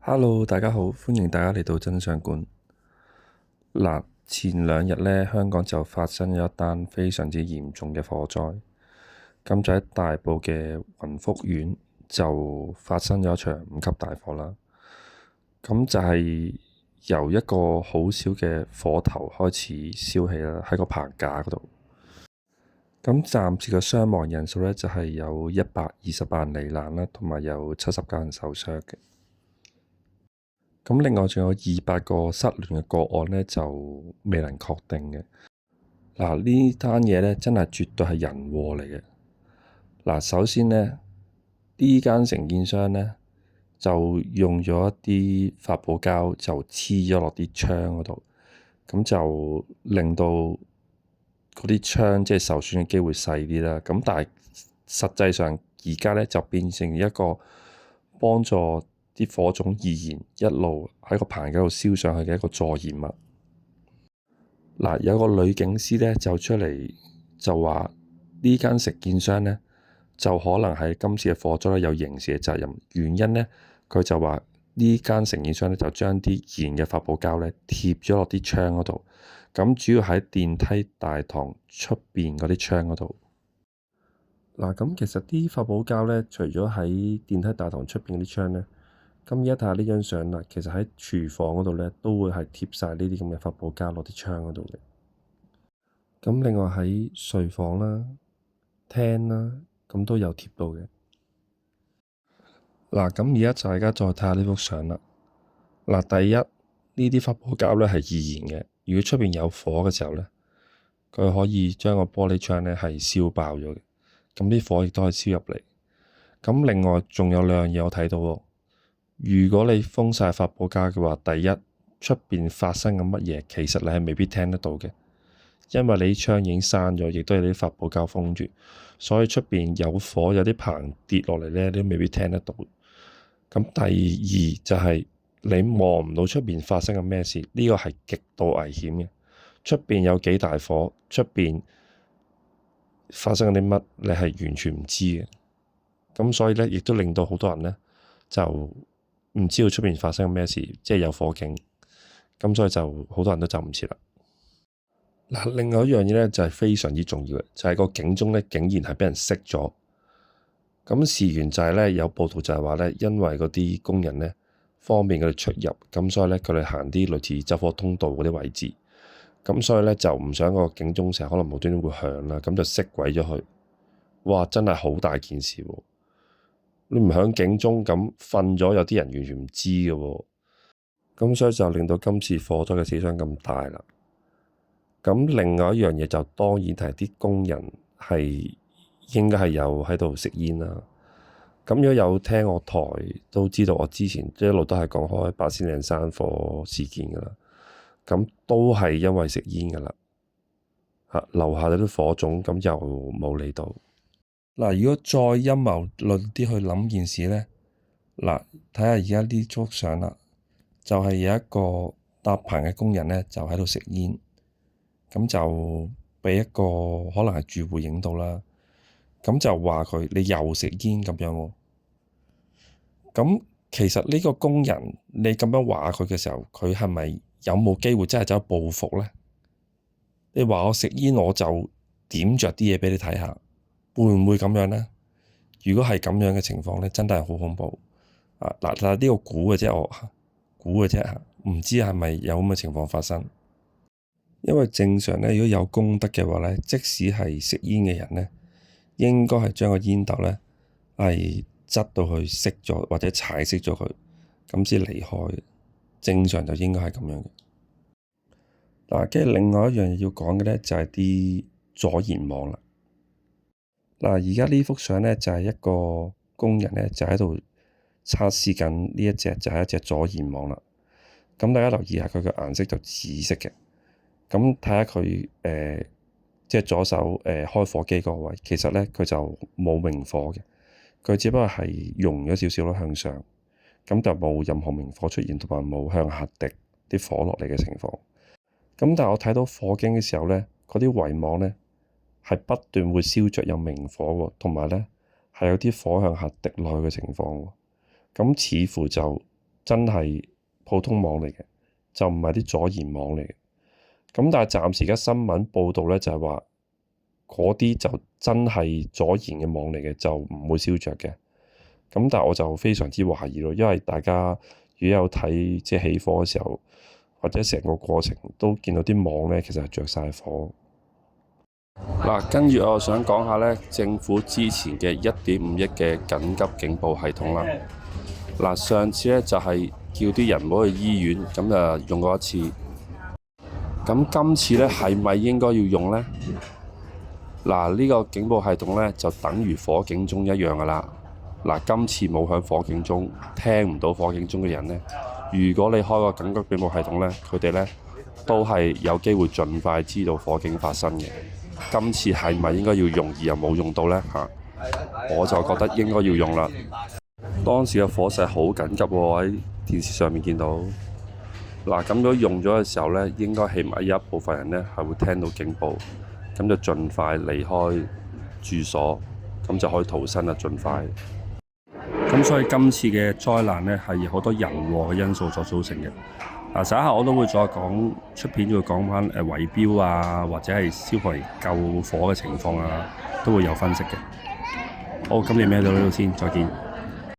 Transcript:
Hello，大家好，歡迎大家嚟到真相館。嗱，前兩日呢，香港就發生咗一單非常之嚴重嘅火災。咁就喺大埔嘅雲福苑就發生咗一場5級大火啦。咁就係由一個好小嘅火頭開始燒起啦，喺個棚架嗰度。咁暫時嘅傷亡人數呢，就係有128人罹難啦，同埋有70人受傷嘅。咁另外仲有200個失聯嘅個案呢，就未能確定嘅。嗱，呢單嘢呢，真係絕對係人禍嚟嘅。嗱，首先呢，呢間承建商呢，就用咗一啲發泡膠就黐咗落啲窗嗰度，咁就令到嗰啲窗即係受損嘅機會細啲啦。咁但係實際上而家呢，就變成一個幫助啲火種易燃，一路喺個棚架度燒上去嘅一個助燃物。嗱，有個女警司呢，就出嚟就話呢間承建商呢，就可能係今次嘅火災有刑事嘅責任。原因呢，佢就話呢間承建商呢，就將啲燃嘅發泡膠呢貼咗落啲窗嗰度，咁主要喺電梯大堂出邊嗰啲窗嗰度。嗱，咁其實啲發泡膠呢，除咗喺電梯大堂出邊嗰啲窗呢，咁而家睇下呢張相啦，其實喺廚房嗰度呢，都會係貼晒呢啲咁嘅發泡膠落啲窗嗰度嘅。咁另外喺睡房啦、廳啦，咁都有貼到嘅。嗱，咁而家就大家再睇下呢幅相啦。嗱，第一呢啲發泡膠呢係易燃嘅，如果出邊有火嘅時候呢，佢可以將個玻璃窗呢係燒爆咗嘅。咁啲火亦都可以燒入嚟。咁另外仲有兩樣嘢我睇到喎。如果你封晒發泡膠嘅話，第一出邊發生緊乜嘢，其實你係未必聽得到嘅，因為你啲窗已經閂咗，亦都有啲發泡膠封住，所以出邊有火有啲棚跌落嚟呢，你都未必聽得到。咁第二就係你望唔到出邊發生緊咩事，呢個係極度危險嘅。出邊有幾大火，出邊發生緊啲乜，你係完全唔知嘅。咁所以呢，亦都令到好多人呢，就唔知道出邊發生緊咩事，即係有火警。咁所以就好多人都走唔切啦。嗱，另外一樣嘢呢，就係非常之重要嘅，就係個警鐘呢，竟然係俾人熄咗。咁事緣就係呢，有報道就係話呢，因為嗰啲工人呢，方便佢哋出入，咁所以呢，佢哋行啲類似走火通道嗰啲位置，咁所以呢，就唔想個警鐘成日可能無端端會響啦，咁就熄鬼咗佢。哇！真係好大件事喎。你唔響警鐘咁瞓咗，有啲人完全唔知嘅喎。咁所以就令到今次火災嘅死傷咁大啦。咁另外一樣嘢就當然係啲工人係應該係有喺度食煙啦。咁如果有聽我台都知道，我之前一路都係講開八仙嶺山火事件噶啦。咁都係因為食煙噶啦，樓下嗰啲火種咁又冇理到。嗱，如果再陰謀論啲去諗件事呢，嗱，睇下而家呢幅相啦，就係有一個搭棚嘅工人呢，就喺度食煙，咁就俾一個可能係住戶影到啦，咁就話佢你又食煙咁樣喎。咁其實呢個工人你咁樣話佢嘅時候，佢係咪有冇機會真係走去報復呢？你話我食煙，我就點着啲嘢畀你睇下。會唔會咁樣呢？如果係咁樣嘅情況呢，真係好恐怖啊！嗱，但係呢個估嘅啫，我估嘅啫，唔知係咪有咁嘅情況發生。因為正常呢，如果有公德嘅話呢，即使係食煙嘅人呢，應該係將個煙頭呢係執到去熄咗，或者踩熄咗佢，咁先離開嘅。正常就應該係咁樣嘅。嗱，跟住另外一樣嘢要講嘅呢，就係啲阻燃網啦。嗱，而家呢幅相呢，就係一個工人呢，就喺度測試緊呢一隻就係一隻阻燃網啦。咁大家留意下佢嘅顏色就紫色嘅。咁睇下佢即係左手開火機嗰個位，其實呢，佢就冇明火嘅，佢只不過係溶咗少少咯向上，咁就冇任何明火出現，同埋冇向下滴啲火落嚟嘅情況。咁但係我睇到火警嘅時候呢，嗰啲圍網呢，係不斷會燒着有明火喎，同埋呢係有啲火向下滴落去嘅情況喎。咁似乎就真係普通網嚟嘅，就唔係啲阻燃網嚟嘅。咁但係暫時而家新聞報道咧就係話嗰啲就真係阻燃嘅網嚟嘅，就唔會燒着嘅。咁但係我就非常之懷疑咯，因為大家如果有睇即係起火嘅時候，或者成個過程都見到啲網咧，其實係着晒火。嗱，跟住我想講下咧，政府之前嘅1.5億嘅緊急警報系統啦。嗱，上次咧就係叫啲人唔好去醫院，咁就用過一次。咁今次咧係咪應該要用呢？嗱，呢個警報系統咧就等於火警鐘一樣噶啦。嗱，今次冇響火警鐘，聽唔到火警鐘嘅人咧，如果你開個緊急警報系統咧，佢哋咧都係有機會盡快知道火警發生嘅。今次係咪應該要用而又冇用到呢？我就覺得應該要用啦。當時嘅火勢好緊急喎，喺電視上面見到。嗱，咁如果用咗嘅時候呢，應該起碼有一部分人呢係會聽到警報，咁就盡快離開住所，咁就可以逃生啦，盡快。咁所以今次嘅災難呢，係好多人禍嘅因素所造成嘅。嗱，稍後我都會再講出片，會講翻圍標啊，或者係消防員救火嘅情況啊，都會有分析嘅。好，今日咩到呢度先，再見。